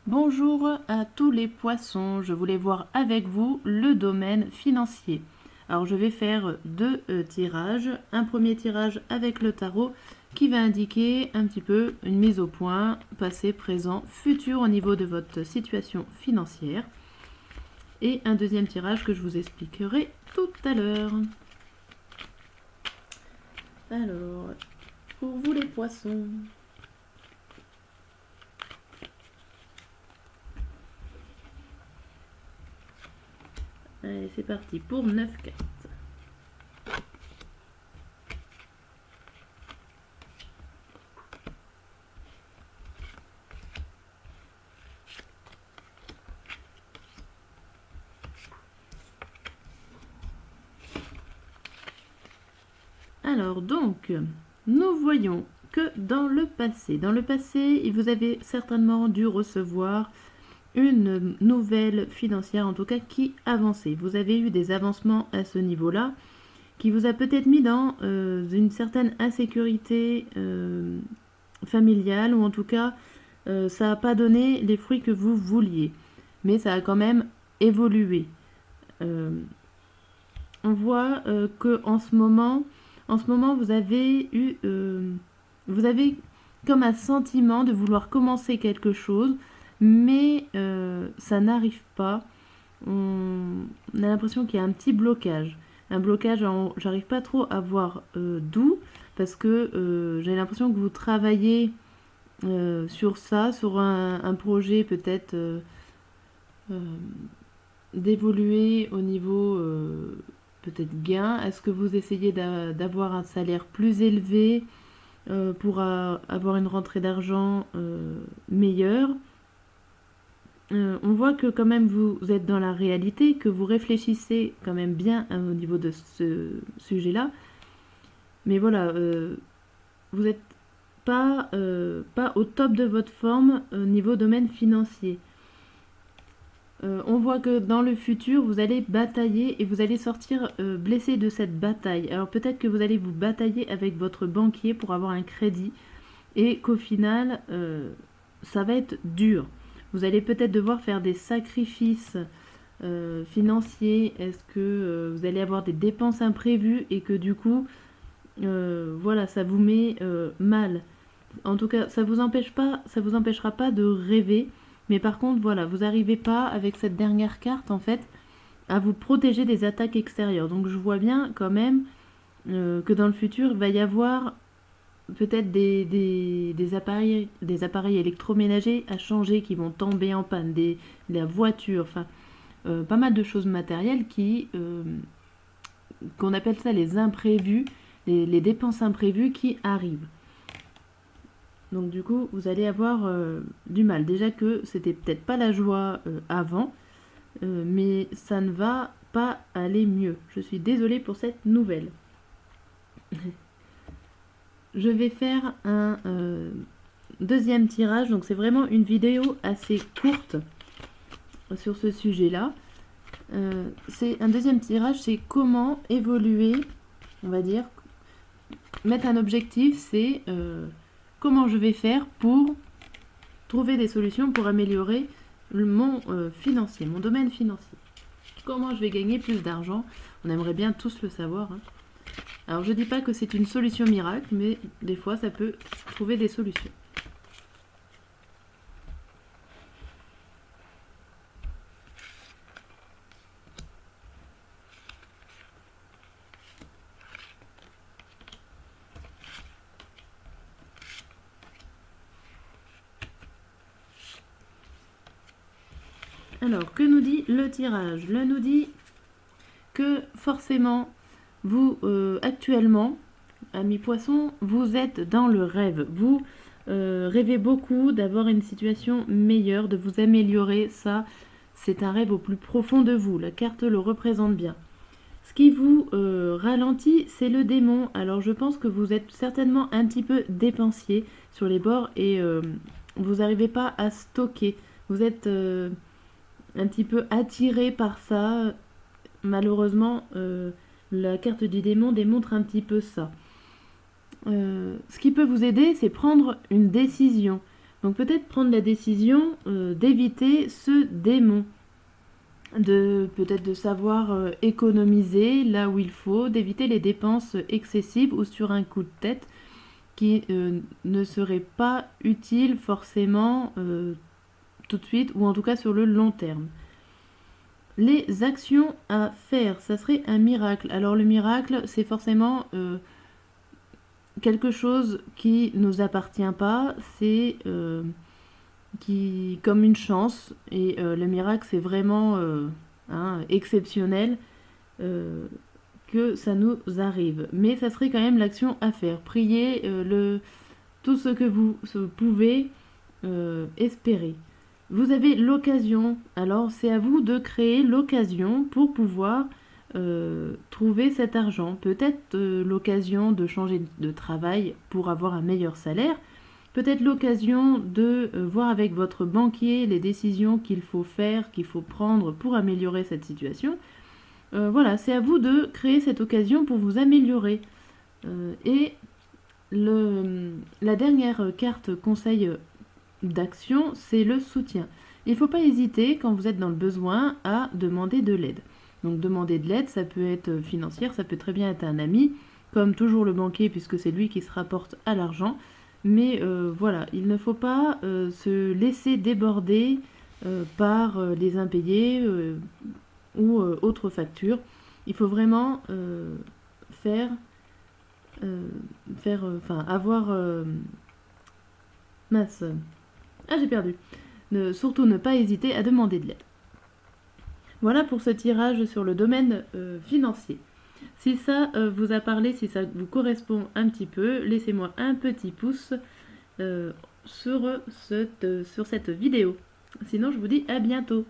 Bonjour à tous les poissons, je voulais voir avec vous le domaine financier. Alors je vais faire deux tirages. Un premier tirage avec le tarot qui va indiquer un petit peu une mise au point, passé, présent, futur au niveau de votre situation financière. Et un deuxième tirage que je vous expliquerai tout à l'heure. Alors, pour vous les poissons, allez, c'est parti pour 9 cartes. Alors donc, nous voyons que dans le passé, vous avez certainement dû recevoir une nouvelle financière, en tout cas qui avançait. Vous avez eu des avancements à ce niveau-là, qui vous a peut-être mis dans une certaine insécurité familiale, ou en tout cas, ça n'a pas donné les fruits que vous vouliez. Mais ça a quand même évolué. On voit que en ce moment, vous avez eu, vous avez comme un sentiment de vouloir commencer quelque chose, mais ça n'arrive pas. On a l'impression qu'il y a un petit blocage. Un blocage, j'arrive pas trop à voir d'où, parce que j'ai l'impression que vous travaillez sur ça, sur un projet peut-être euh, d'évoluer au niveau peut-être gain. Est-ce que vous essayez d'avoir un salaire plus élevé pour avoir une rentrée d'argent meilleure? On voit que quand même vous êtes dans la réalité, que vous réfléchissez quand même bien au niveau de ce sujet-là. Mais voilà, vous n'êtes pas au top de votre forme au niveau domaine financier. On voit que dans le futur, vous allez batailler et vous allez sortir blessé de cette bataille. Alors peut-être que vous allez vous batailler avec votre banquier pour avoir un crédit et qu'au final, ça va être dur. Vous allez peut-être devoir faire des sacrifices financiers. Est-ce que vous allez avoir des dépenses imprévues et que du coup, voilà, ça vous met mal. En tout cas, ça vous empêchera pas de rêver. Mais par contre, voilà, vous n'arrivez pas avec cette dernière carte en fait à vous protéger des attaques extérieures. Donc je vois bien quand même que dans le futur, il va y avoir peut-être des appareils électroménagers à changer qui vont tomber en panne, la voiture, enfin pas mal de choses matérielles qu'on appelle ça les imprévus, les dépenses imprévues qui arrivent. Donc du coup, vous allez avoir du mal. Déjà que c'était peut-être pas la joie avant, mais ça ne va pas aller mieux. Je suis désolée pour cette nouvelle. Je vais faire un deuxième tirage. Donc c'est vraiment une vidéo assez courte sur ce sujet-là. C'est un deuxième tirage, c'est comment évoluer, on va dire, mettre un objectif, c'est comment je vais faire pour trouver des solutions pour améliorer mon financier, mon domaine financier. Comment je vais gagner plus d'argent? On aimerait bien tous le savoir. Hein. Alors je dis pas que c'est une solution miracle, mais des fois ça peut trouver des solutions. Alors, que nous dit le tirage? Le nous dit que forcément, vous, actuellement, amis poissons, vous êtes dans le rêve. Vous rêvez beaucoup d'avoir une situation meilleure, de vous améliorer. Ça, c'est un rêve au plus profond de vous. La carte le représente bien. Ce qui vous ralentit, c'est le démon. Alors, je pense que vous êtes certainement un petit peu dépensier sur les bords et vous n'arrivez pas à stocker. Vous êtes un petit peu attiré par ça. Malheureusement, la carte du démon démontre un petit peu ça. Ce qui peut vous aider, c'est prendre une décision. Donc peut-être prendre la décision d'éviter ce démon, peut-être de savoir économiser là où il faut, d'éviter les dépenses excessives ou sur un coup de tête qui ne seraient pas utiles forcément tout de suite, ou en tout cas sur le long terme. Les actions à faire, ça serait un miracle. Alors le miracle, c'est forcément quelque chose qui ne nous appartient pas, c'est comme une chance. Et le miracle, c'est vraiment exceptionnel que ça nous arrive. Mais ça serait quand même l'action à faire. Priez tout ce que vous pouvez espérer. Vous avez l'occasion, alors c'est à vous de créer l'occasion pour pouvoir trouver cet argent. Peut-être l'occasion de changer de travail pour avoir un meilleur salaire. Peut-être l'occasion de voir avec votre banquier les décisions qu'il faut faire, qu'il faut prendre pour améliorer cette situation. Voilà, c'est à vous de créer cette occasion pour vous améliorer. Et la dernière carte conseil d'action, c'est le soutien. Il ne faut pas hésiter, quand vous êtes dans le besoin, à demander de l'aide. Donc demander de l'aide, ça peut être financière, ça peut très bien être un ami, comme toujours le banquier, puisque c'est lui qui se rapporte à l'argent. Mais voilà, il ne faut pas se laisser déborder par les impayés ou autres factures. Il faut vraiment avoir mince. Ah, j'ai perdu. Surtout ne pas hésiter à demander de l'aide. Voilà pour ce tirage sur le domaine financier. Si ça vous a parlé, si ça vous correspond un petit peu, laissez-moi un petit pouce sur cette vidéo. Sinon, je vous dis à bientôt.